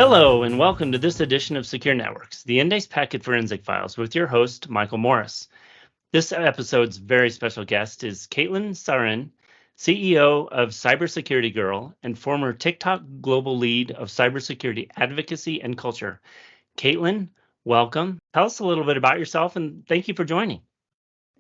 Hello, and welcome to this edition of Secure Networks, the Endace Packet Forensic Files, with your host, Michael Morris. This episode's very special guest is Caitlin Sarian, CEO of Cybersecurity Girl and former TikTok Global Lead of Cybersecurity Advocacy and Culture. Caitlin, welcome. Tell us a little bit about yourself, and thank you for joining.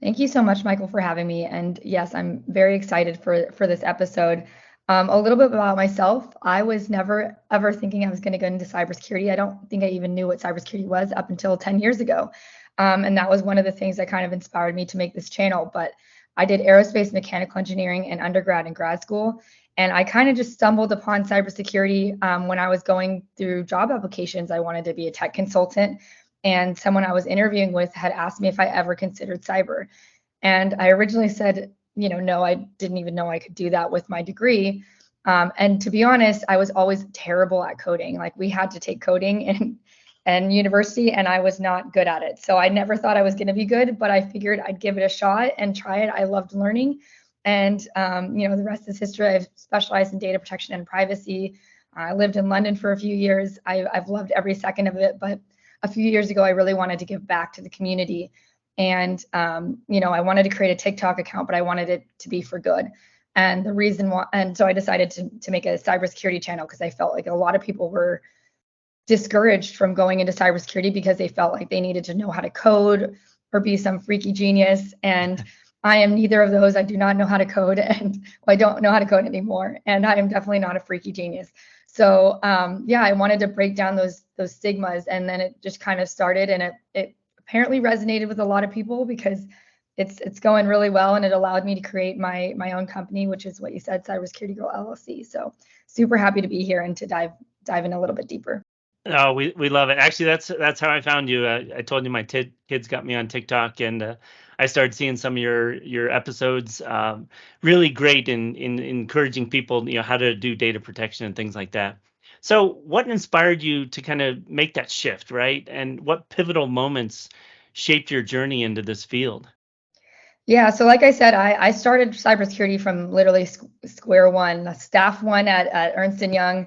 Thank you so much, Michael, for having me. And yes, I'm very excited for this episode. A little bit about myself. I was never ever thinking I was going to go into cybersecurity. I don't think I even knew what cybersecurity was up until 10 years ago. And that was one of the things that kind of inspired me to make this channel. But I did aerospace mechanical engineering in undergrad and grad school. And I kind of just stumbled upon cybersecurity when I was going through job applications. I wanted to be a tech consultant, and someone I was interviewing with had asked me if I ever considered cyber. And I originally said, no, I didn't even know I could do that with my degree. And to be honest, I was always terrible at coding. Like, we had to take coding in university, and I was not good at it. So I never thought I was going to be good, but I figured I'd give it a shot and try it. I loved learning. And, the rest is history. I've specialized in data protection and privacy. I lived in London for a few years. I've loved every second of it. But a few years ago, I really wanted to give back to the community. And, I wanted to create a TikTok account, but I wanted it to be for good. And the reason why, and so I decided to make a cybersecurity channel because I felt like a lot of people were discouraged from going into cybersecurity because they felt like they needed to know how to code or be some freaky genius. And I am neither of those. I do not know how to code, and I don't know how to code anymore. And I am definitely not a freaky genius. So I wanted to break down those stigmas, and then it just kind of started, and it apparently resonated with a lot of people because it's going really well, and it allowed me to create my own company, which is what you said, Cybersecurity Girl LLC. So super happy to be here and to dive in a little bit deeper. Oh, we love it. Actually, that's how I found you. I told you my kids got me on TikTok, and I started seeing some of your episodes. Really great in encouraging people, how to do data protection and things like that. So, what inspired you to kind of make that shift, right? And what pivotal moments shaped your journey into this field? Yeah, so like I said, I started cybersecurity from literally square one, staff one at Ernst & Young.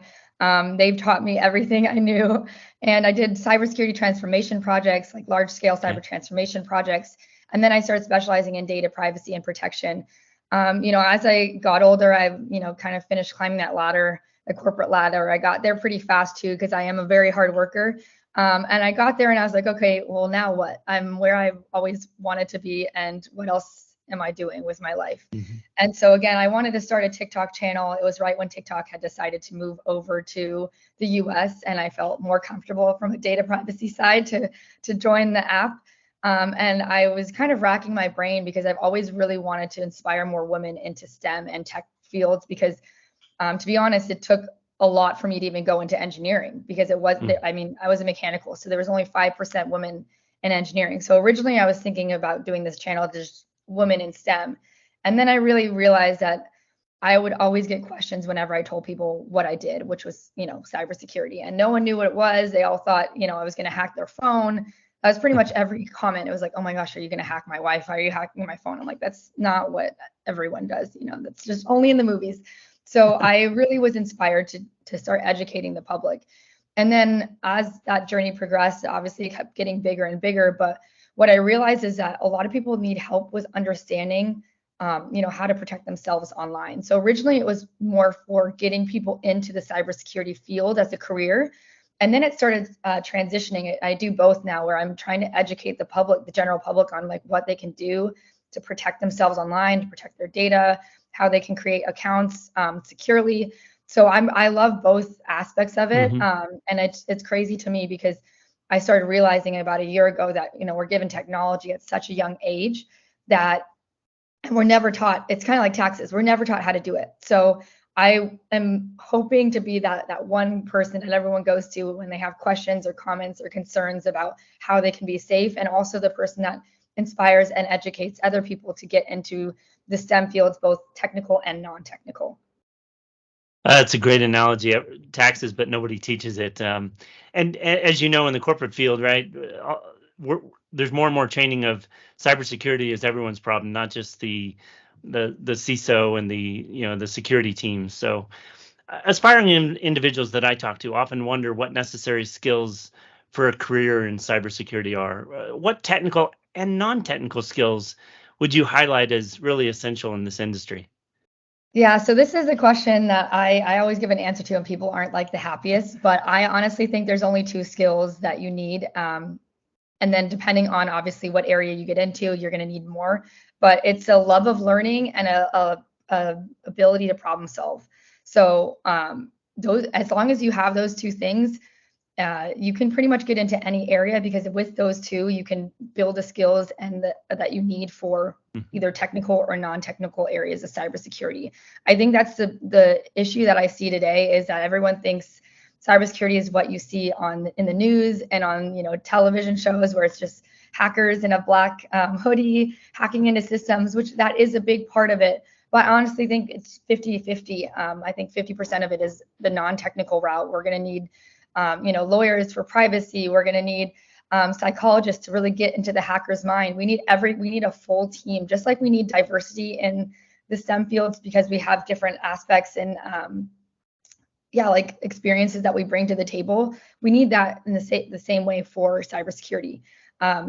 They've taught me everything I knew. And I did cybersecurity transformation projects, like large scale cyber transformation projects. And then I started specializing in data privacy and protection. As I got older, I, kind of finished climbing that ladder, the corporate ladder. I got there pretty fast too, because I am a very hard worker. And I got there and I was like, okay, well, now what? I'm where I've always wanted to be. And what else am I doing with my life? Mm-hmm. And so again, I wanted to start a TikTok channel. It was right when TikTok had decided to move over to the US, and I felt more comfortable from a data privacy side to join the app. And I was kind of racking my brain because I've always really wanted to inspire more women into STEM and tech fields because, to be honest, it took a lot for me to even go into engineering because it was, I was a mechanical, so there was only 5% women in engineering. So originally I was thinking about doing this channel to just women in STEM. And then I really realized that I would always get questions whenever I told people what I did, which was, cybersecurity. And no one knew what it was. They all thought, I was going to hack their phone. That was pretty much every comment. It was like, oh my gosh, are you going to hack my Wi-Fi? Are you hacking my phone? I'm like, that's not what everyone does. That's just only in the movies. So I really was inspired to start educating the public. And then as that journey progressed, obviously it kept getting bigger and bigger. But what I realized is that a lot of people need help with understanding, how to protect themselves online. So originally it was more for getting people into the cybersecurity field as a career. And then it started transitioning. I do both now, where I'm trying to educate the public, the general public, on like what they can do to protect themselves online, to protect their data, how they can create accounts securely. So I love both aspects of it. Mm-hmm. And it's crazy to me because I started realizing about a year ago that, we're given technology at such a young age that we're never taught. It's kind of like taxes. We're never taught how to do it. So I am hoping to be that one person that everyone goes to when they have questions or comments or concerns about how they can be safe, and also the person that inspires and educates other people to get into the STEM fields, both technical and non-technical. That's a great analogy. Taxes, but nobody teaches it. And as you know, in the corporate field, right, there's more and more training of cybersecurity is everyone's problem, not just the CISO and the security teams. So Aspiring individuals that I talk to often wonder what necessary skills for a career in cybersecurity are. What technical and non-technical skills would you highlight as really essential in this industry? Yeah, so this is a question that I always give an answer to, and people aren't like the happiest, but I honestly think there's only two skills that you need. And then depending on obviously what area you get into, you're going to need more. But it's a love of learning and a ability to problem solve. So those, as long as you have those two things, you can pretty much get into any area, because with those two, you can build the skills and that you need for either technical or non-technical areas of cybersecurity. I think that's the issue that I see today, is that everyone thinks cybersecurity is what you see in the news and on television shows, where it's just hackers in a black hoodie hacking into systems, which that is a big part of it. But I honestly think it's 50-50. I think 50% of it is the non-technical route. We're going to need lawyers for privacy. We're going to need psychologists to really get into the hacker's mind. We need a full team, just like we need diversity in the STEM fields, because we have different aspects and like experiences that we bring to the table. We need that in the same way for cybersecurity.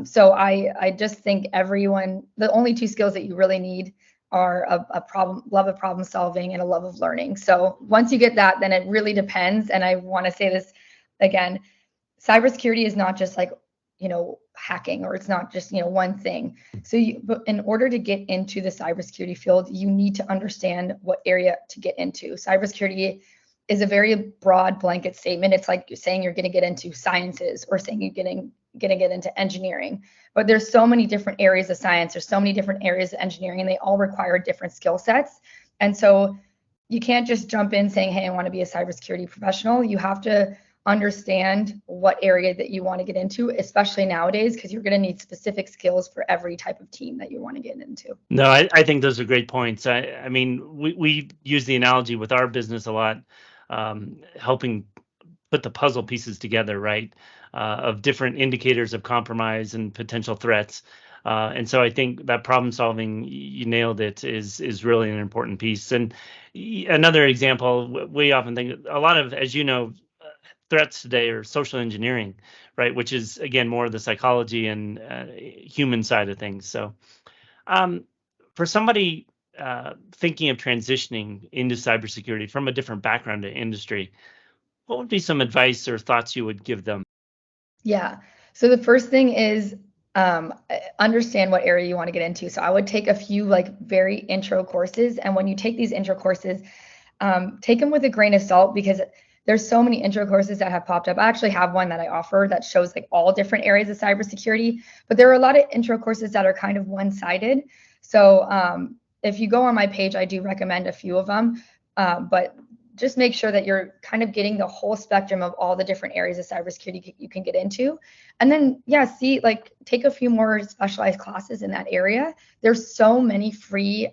So I just think the only two skills that you really need are love of problem solving and a love of learning. So once you get that, then it really depends. And I want to say this again, cybersecurity is not just like, hacking, or it's not just, one thing. So but in order to get into the cybersecurity field, you need to understand what area to get into. Cybersecurity is a very broad blanket statement. It's like you're saying you're going to get into sciences, or saying you're going to get into engineering. But there's so many different areas of science, there's so many different areas of engineering, and they all require different skill sets. And so you can't just jump in saying, hey, I want to be a cybersecurity professional. You have to understand what area that you want to get into, especially nowadays, because you're going to need specific skills for every type of team that you want to get into. No, I think those are great points. I mean, we use the analogy with our business a lot, helping put the puzzle pieces together, right, of different indicators of compromise and potential threats. And so I think that problem solving, you nailed it, is really an important piece. And another example, we often think a lot of, as you know, threats today are social engineering, right, which is again more of the psychology and human side of things. So for somebody thinking of transitioning into cybersecurity from a different background to industry, what would be some advice or thoughts you would give them? Yeah. So the first thing is understand what area you want to get into. So I would take a few like very intro courses. And when you take these intro courses, take them with a grain of salt, because there's so many intro courses that have popped up. I actually have one that I offer that shows like all different areas of cybersecurity, but there are a lot of intro courses that are kind of one-sided. So if you go on my page, I do recommend a few of them, but just make sure that you're kind of getting the whole spectrum of all the different areas of cybersecurity you can get into. And then, take a few more specialized classes in that area. There's so many free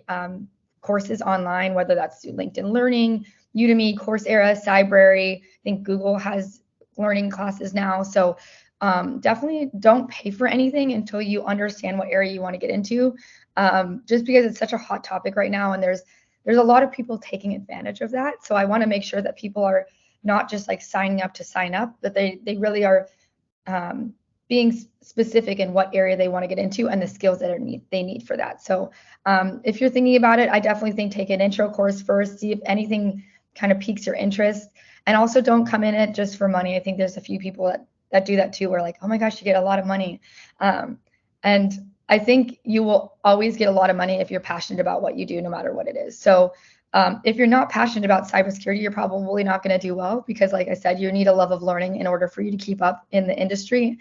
courses online, whether that's through LinkedIn Learning, Udemy, Coursera, Cybrary. I think Google has learning classes now. So definitely don't pay for anything until you understand what area you want to get into, just because it's such a hot topic right now, and there's a lot of people taking advantage of that. So I want to make sure that people are not just like signing up to sign up, that they really are being specific in what area they want to get into and the skills that they need for that. So if you're thinking about it, I definitely think take an intro course first, see if anything kind of piques your interest. And also don't come in it just for money. I think there's a few people that do that too, where like, oh my gosh, you get a lot of money. And I think you will always get a lot of money if you're passionate about what you do, no matter what it is. So if you're not passionate about cybersecurity, you're probably not going to do well, because like I said, you need a love of learning in order for you to keep up in the industry.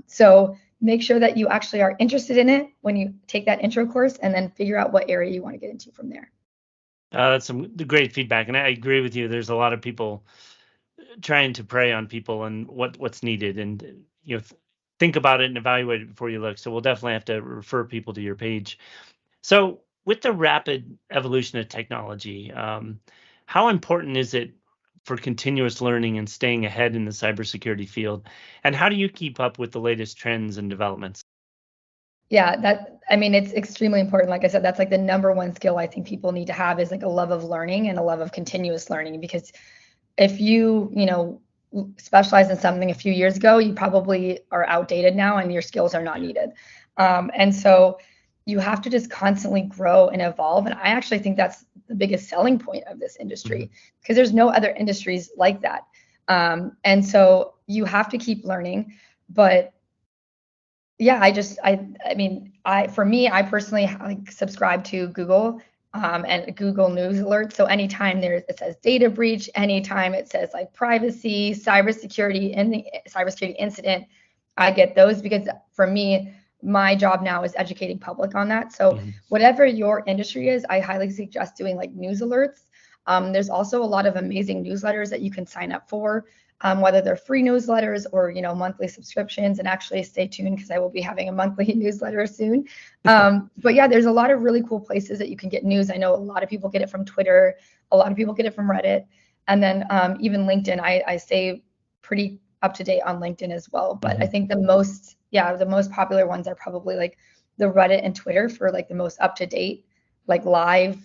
So make sure that you actually are interested in it when you take that intro course, and then figure out what area you want to get into from there. That's some great feedback, and I agree with you. There's a lot of people trying to prey on people and what's needed, and think about it and evaluate it before you look. So we'll definitely have to refer people to your page. So with the rapid evolution of technology, how important is it for continuous learning and staying ahead in the cybersecurity field? And how do you keep up with the latest trends and developments? Yeah, I mean, it's extremely important. Like I said, that's like the number one skill I think people need to have is like a love of learning and a love of continuous learning. Because if you specialize in something a few years ago, you probably are outdated now and your skills are not needed. And so you have to just constantly grow and evolve. And I actually think that's the biggest selling point of this industry because there's no other industries like that. And so you have to keep learning. But yeah, for me, I personally like subscribe to Google and Google News alerts. So anytime it says data breach, anytime it says like privacy, cybersecurity, and the cybersecurity incident, I get those because for me, my job now is educating public on that. So whatever your industry is, I highly suggest doing like news alerts. There's also a lot of amazing newsletters that you can sign up for. Whether they're free newsletters or monthly subscriptions, and actually stay tuned because I will be having a monthly newsletter soon. But yeah, there's a lot of really cool places that you can get news. I know a lot of people get it from Twitter, a lot of people get it from Reddit, and then even LinkedIn. I stay pretty up to date on LinkedIn as well. But I think the most popular ones are probably like the Reddit and Twitter for like the most up to date, like live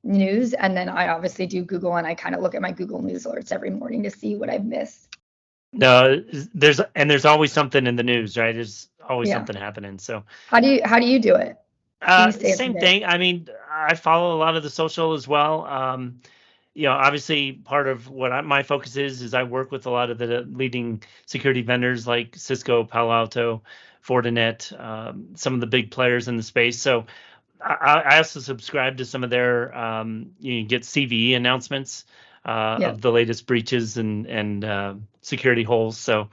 news. And then I obviously do Google, and I kind of look at my Google News alerts every morning to see what I've missed. No, there's always something in the news, right? There's always something happening. So how do you do it? Same thing. I mean, I follow a lot of the social as well. Obviously part of what my focus is I work with a lot of the leading security vendors like Cisco, Palo Alto, Fortinet, some of the big players in the space. So I also subscribe to some of their, you get CVE announcements of the latest breaches and security holes. So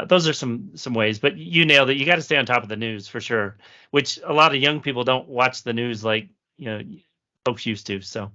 those are some ways. But you nailed it. You got to stay on top of the news for sure, which a lot of young people don't watch the news like folks used to. So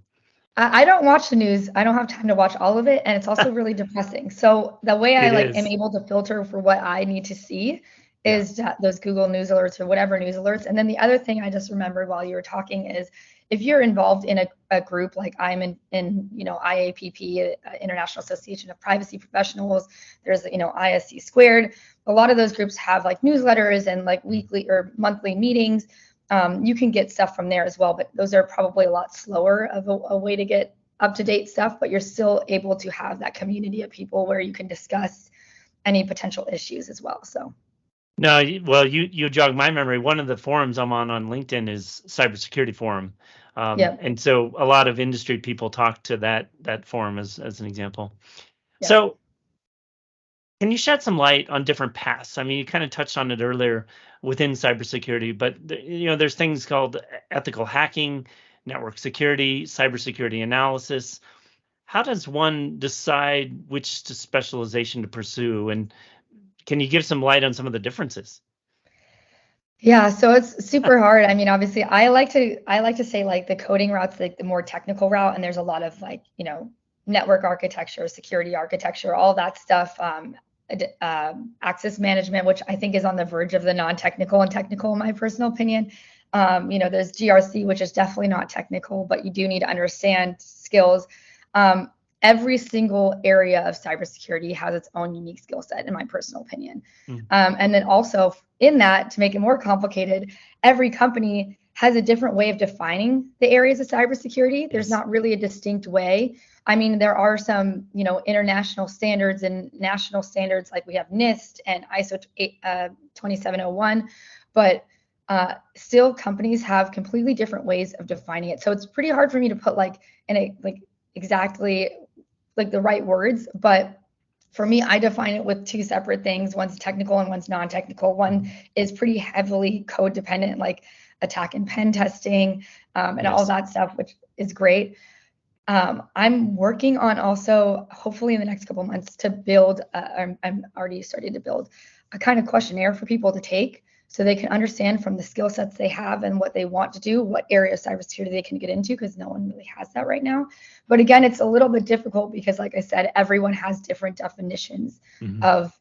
I don't watch the news. I don't have time to watch all of it, and it's also really depressing. So the way I am able to filter for what I need to see is those Google News alerts or whatever news alerts. And then the other thing I just remembered while you were talking is if you're involved in a group like I'm in IAPP, International Association of Privacy Professionals, there's ISC squared. A lot of those groups have like newsletters and like weekly or monthly meetings. You can get stuff from there as well, but those are probably a lot slower of a way to get up-to-date stuff, but you're still able to have that community of people where you can discuss any potential issues as well. So. No, well, you jog my memory. One of the forums I'm on LinkedIn is Cybersecurity Forum, and so a lot of industry people talk to that forum as an example. Yep. So, can you shed some light on different paths? I mean, you kind of touched on it earlier within cybersecurity, but there's things called ethical hacking, network security, cybersecurity analysis. How does one decide which specialization to pursue, and can you give some light on some of the differences? Yeah, so it's super hard. I mean, obviously, I like to say like the coding route's like the more technical route, and there's a lot of like network architecture, security architecture, all that stuff. Access management, which I think is on the verge of the non-technical and technical, in my personal opinion. There's GRC, which is definitely not technical, but you do need to understand skills. Every single area of cybersecurity has its own unique skill set, in my personal opinion. And then also in that, to make it more complicated, every company has a different way of defining the areas of cybersecurity. There's not really a distinct way. I mean, there are some, international standards and national standards, like we have NIST and ISO 2701, but still companies have completely different ways of defining it. So it's pretty hard for me to put exactly the right words, but for me, I define it with two separate things. One's technical and one's non-technical. One is pretty heavily code dependent, like attack and pen testing and all that stuff, which is great. I'm working on also, hopefully in the next couple of months, to build, I'm already starting to build a kind of questionnaire for people to take so they can understand from the skill sets they have and what they want to do, what area of cybersecurity they can get into, because no one really has that right now. But again, it's a little bit difficult because, like I said, everyone has different definitions of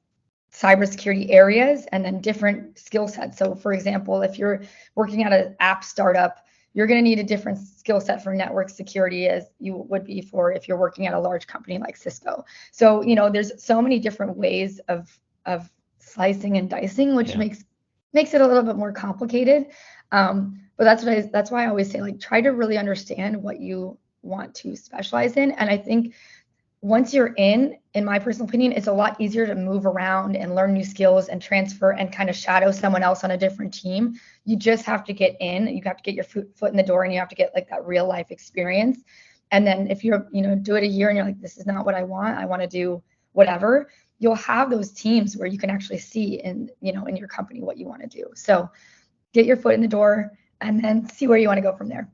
cybersecurity areas and then different skill sets. So for example, if you're working at an app startup, you're going to need a different skill set for network security as you would be for if you're working at a large company like Cisco. So, there's so many different ways of slicing and dicing, which makes makes it a little bit more complicated. But that's why I always say, like, try to really understand what you want to specialize in. And I think once you're in my personal opinion, it's a lot easier to move around and learn new skills and transfer and kind of shadow someone else on a different team. You just have to get in, you have to get your foot in the door, and you have to get like that real life experience. And then if you're, do it a year and you're like, this is not what I want to do whatever, you'll have those teams where you can actually see in your company what you want to do. So get your foot in the door and then see where you want to go from there.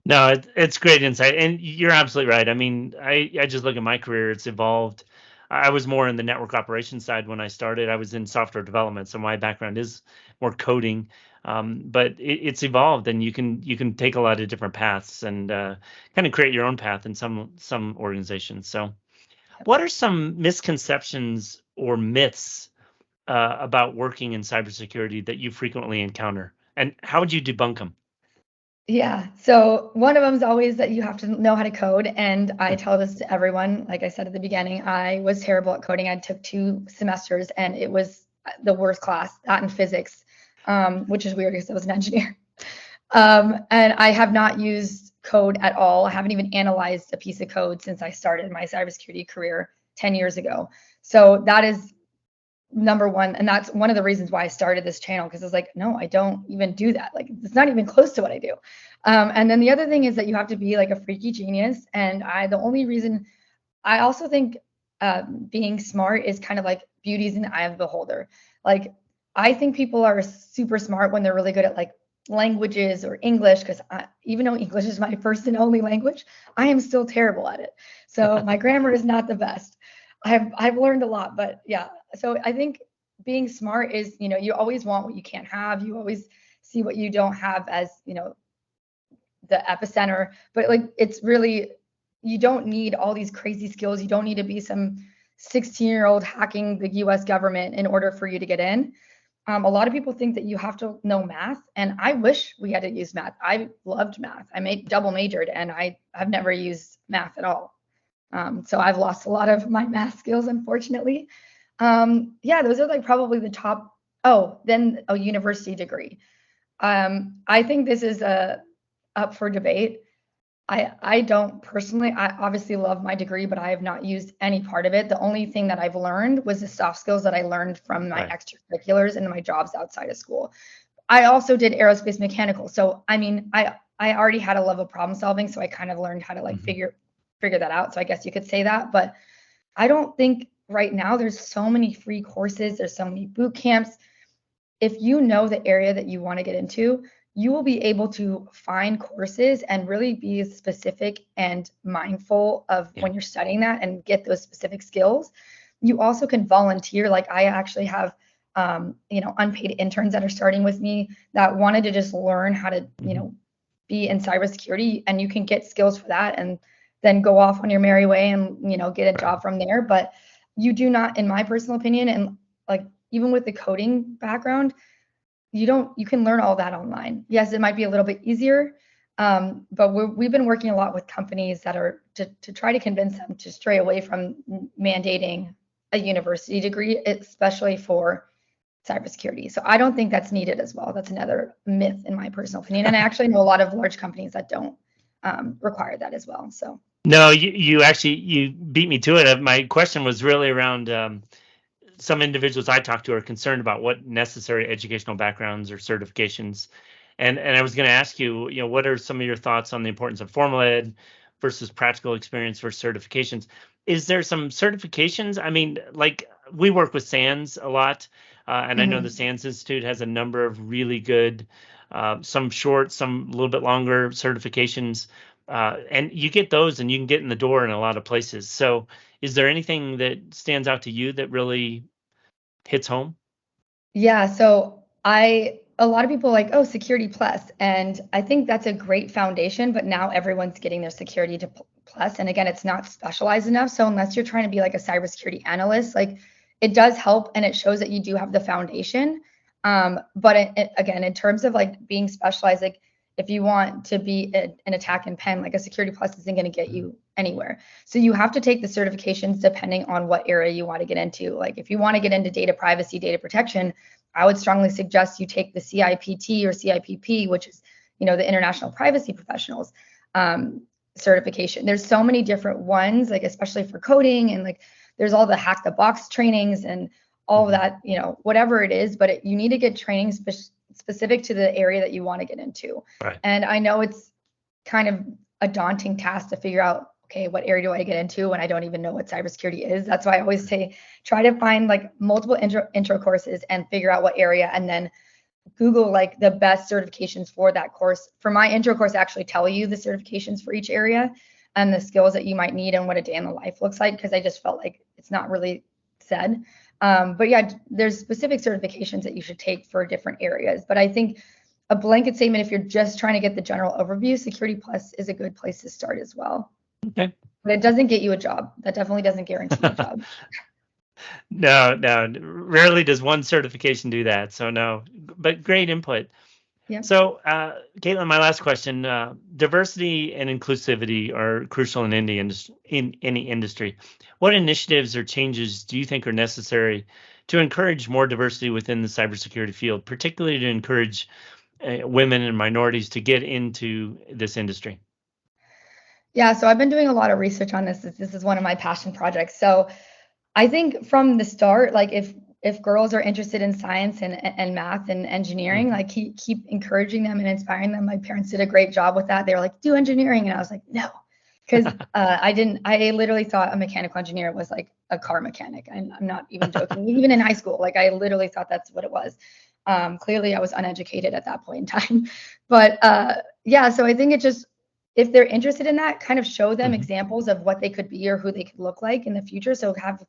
No, it's great insight, and you're absolutely right. I mean, I just look at my career; it's evolved. I was more in the network operations side when I started. I was in software development, so my background is more coding. But it's evolved, and you can take a lot of different paths and kind of create your own path in some organizations. So, what are some misconceptions or myths about working in cybersecurity that you frequently encounter, and how would you debunk them? Yeah. So one of them is always that you have to know how to code. And I tell this to everyone. Like I said at the beginning, I was terrible at coding. I took 2 semesters and it was the worst class, that and physics, which is weird because I was an engineer. And I have not used code at all. I haven't even analyzed a piece of code since I started my cybersecurity career 10 years ago. So that is number one, and that's one of the reasons why I started this channel, because it's like, no, I don't even do that. Like, it's not even close to what I do. And then the other thing is that you have to be like a freaky genius. And the only reason I also think being smart is kind of like beauty's in the eye of the beholder. Like, I think people are super smart when they're really good at like languages or English, because even though English is my first and only language, I am still terrible at it. So my grammar is not the best. I've learned a lot, but yeah. So I think being smart is, you always want what you can't have. You always see what you don't have as, the epicenter. But like, it's really, you don't need all these crazy skills. You don't need to be some 16-year-old hacking the US government in order for you to get in. A lot of people think that you have to know math, and I wish we had to use math. I loved math. I double majored, and I've never used math at all. So I've lost a lot of my math skills, unfortunately. Yeah, those are like probably the top. Oh, then a university degree. I think this is up for debate. I don't personally, I obviously love my degree, but I have not used any part of it. The only thing that I've learned was the soft skills that I learned from my Right. extracurriculars and my jobs outside of school. I also did aerospace mechanical. So, I mean, I already had a love of problem solving. So I kind of learned how to like Mhm. figure that out. So I guess you could say that, but I don't think right now there's so many free courses. There's so many boot camps. If you know the area that you want to get into, you will be able to find courses and really be specific and mindful of Yeah. when you're studying that and get those specific skills. You also can volunteer. Like, I actually have, unpaid interns that are starting with me that wanted to just learn how to, Mhm. be in cybersecurity, and you can get skills for that and then go off on your merry way and, get a Right. job from there. But you do not, in my personal opinion, and like even with the coding background, you can learn all that online. Yes, it might be a little bit easier, but we've been working a lot with companies that are to try to convince them to stray away from mandating a university degree, especially for cybersecurity. So I don't think that's needed as well. That's another myth in my personal opinion. And I actually know a lot of large companies that don't require that as well. So No, you actually you beat me to it. My question was really around some individuals I talk to are concerned about what necessary educational backgrounds or certifications. And I was going to ask you, what are some of your thoughts on the importance of formal ed versus practical experience versus certifications? Is there some certifications? I mean, like we work with SANS a lot, and I know the mhm. SANS Institute has a number of really good, some short, some a little bit longer certifications. And you get those and you can get in the door in a lot of places. So is there anything that stands out to you that really hits home? Yeah, so a lot of people are like, oh, security plus. And I think that's a great foundation, but now everyone's getting their security to plus. And again, it's not specialized enough. So unless you're trying to be like a cybersecurity analyst, like, it does help and it shows that you do have the foundation. But again, in terms of like being specialized, like, if you want to be an attack and pen, like a Security Plus isn't going to get you anywhere. So you have to take the certifications depending on what area you want to get into. Like if you want to get into data privacy, data protection, I would strongly suggest you take the CIPT or CIPP, which is, the International Privacy Professionals certification. There's so many different ones, like especially for coding, and like there's all the hack the box trainings and all of that, whatever it is, but you need to get training specific to the area that you want to get into. Right. And I know it's kind of a daunting task to figure out, okay, what area do I get into when I don't even know what cybersecurity is? That's why I always say, try to find like multiple intro courses and figure out what area, and then Google like the best certifications for that course. For my intro course, I actually tell you the certifications for each area and the skills that you might need and what a day in the life looks like, because I just felt like it's not really said. But yeah, there's specific certifications that you should take for different areas. But I think a blanket statement, if you're just trying to get the general overview, Security Plus is a good place to start as well. Okay. But it doesn't get you a job. That definitely doesn't guarantee a job. No, rarely does one certification do that. So no, but great input. Yeah. So, Caitlin, my last question: diversity and inclusivity are crucial in any industry. What initiatives or changes do you think are necessary to encourage more diversity within the cybersecurity field, particularly to encourage women and minorities to get into this industry? Yeah, so I've been doing a lot of research on this. This is one of my passion projects. So I think from the start, like if girls are interested in science and math and engineering, like keep encouraging them and inspiring them. My parents did a great job with that. They were like, do engineering. And I was like, no, because I literally thought a mechanical engineer was like a car mechanic. I'm not even joking. Even in high school, like I literally thought that's what it was. Clearly I was uneducated at that point in time. But yeah, so I think it just, if they're interested in that, kind of show them examples of what they could be or who they could look like in the future. So have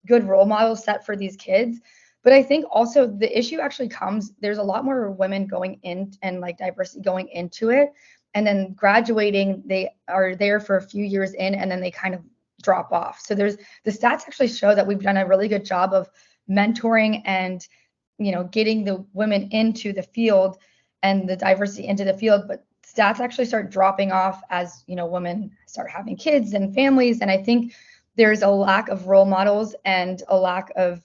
good role models set for these kids. But I think also the issue actually comes, there's a lot more women going in and like diversity going into it. And then graduating, they are there for a few years in, and then they kind of drop off. So the stats actually show that we've done a really good job of mentoring and, getting the women into the field and the diversity into the field. But stats actually start dropping off as, women start having kids and families. And I think there's a lack of role models and a lack of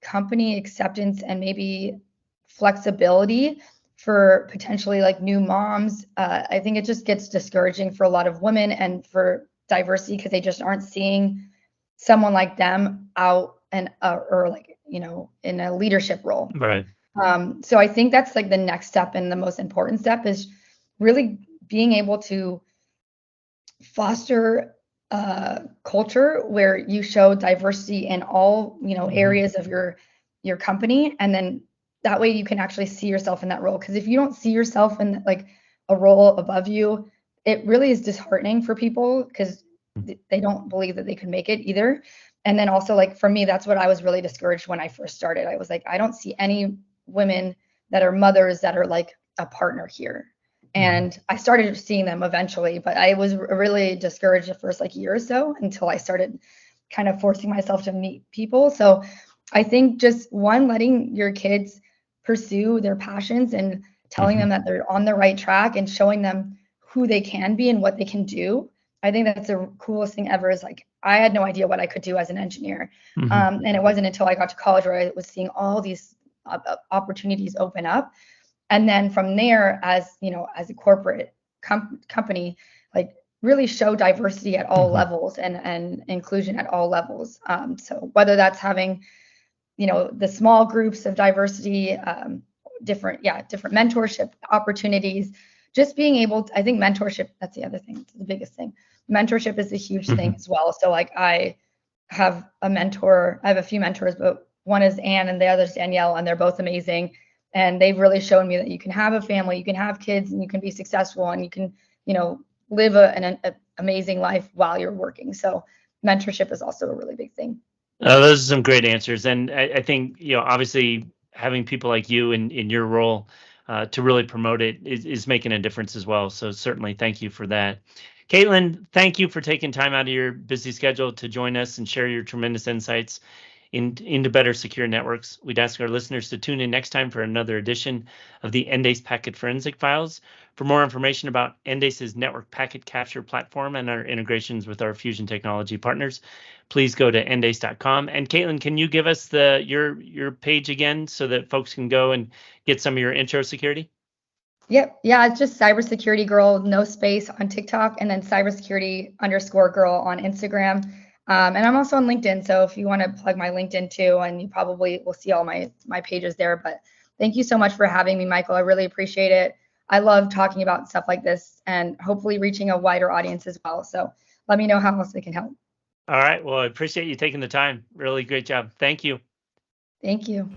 company acceptance and maybe flexibility for potentially like new moms. I think it just gets discouraging for a lot of women and for diversity, because they just aren't seeing someone like them out and or like, in a leadership role. Right. So I think that's like the next step, and the most important step is really being able to foster a culture where you show diversity in all, areas of your company. And then that way you can actually see yourself in that role. Because if you don't see yourself in like a role above you, it really is disheartening for people, because they don't believe that they can make it either. And then also, like for me, that's what I was really discouraged when I first started. I was like, I don't see any women that are mothers that are like a partner here. And I started seeing them eventually, but I was really discouraged the first like year or so until I started kind of forcing myself to meet people. So I think just letting your kids pursue their passions and telling them that they're on the right track and showing them who they can be and what they can do. I think that's the coolest thing ever. Is like, I had no idea what I could do as an engineer. And it wasn't until I got to college where I was seeing all these opportunities open up. And then from there, as as a corporate company, like really show diversity at all levels and inclusion at all levels. So whether that's having, the small groups of diversity, different mentorship opportunities, just being able to, I think mentorship, that's the other thing, it's the biggest thing. Mentorship is a huge thing as well. So like I have a few mentors, but one is Anne and the other is Danielle, and they're both amazing. And they've really shown me that you can have a family, you can have kids, and you can be successful, and you can, live an amazing life while you're working. So mentorship is also a really big thing. Those are some great answers. And I think, obviously having people like you in your role to really promote it is making a difference as well. So certainly thank you for that. Caitlin, thank you for taking time out of your busy schedule to join us and share your tremendous insights into better secure networks. We'd ask our listeners to tune in next time for another edition of the Endace Packet Forensic Files. For more information about Endace's network packet capture platform and our integrations with our Fusion technology partners, please go to endace.com. And Caitlin, can you give us your page again so that folks can go and get some of your intro security? Yep. Yeah, it's just Cybersecurity Girl, no space on TikTok, and then Cybersecurity_Girl on Instagram. And I'm also on LinkedIn. So if you want to plug my LinkedIn too, and you probably will see all my pages there. But thank you so much for having me, Michael. I really appreciate it. I love talking about stuff like this and hopefully reaching a wider audience as well. So let me know how else we can help. All right. Well, I appreciate you taking the time. Really great job. Thank you. Thank you.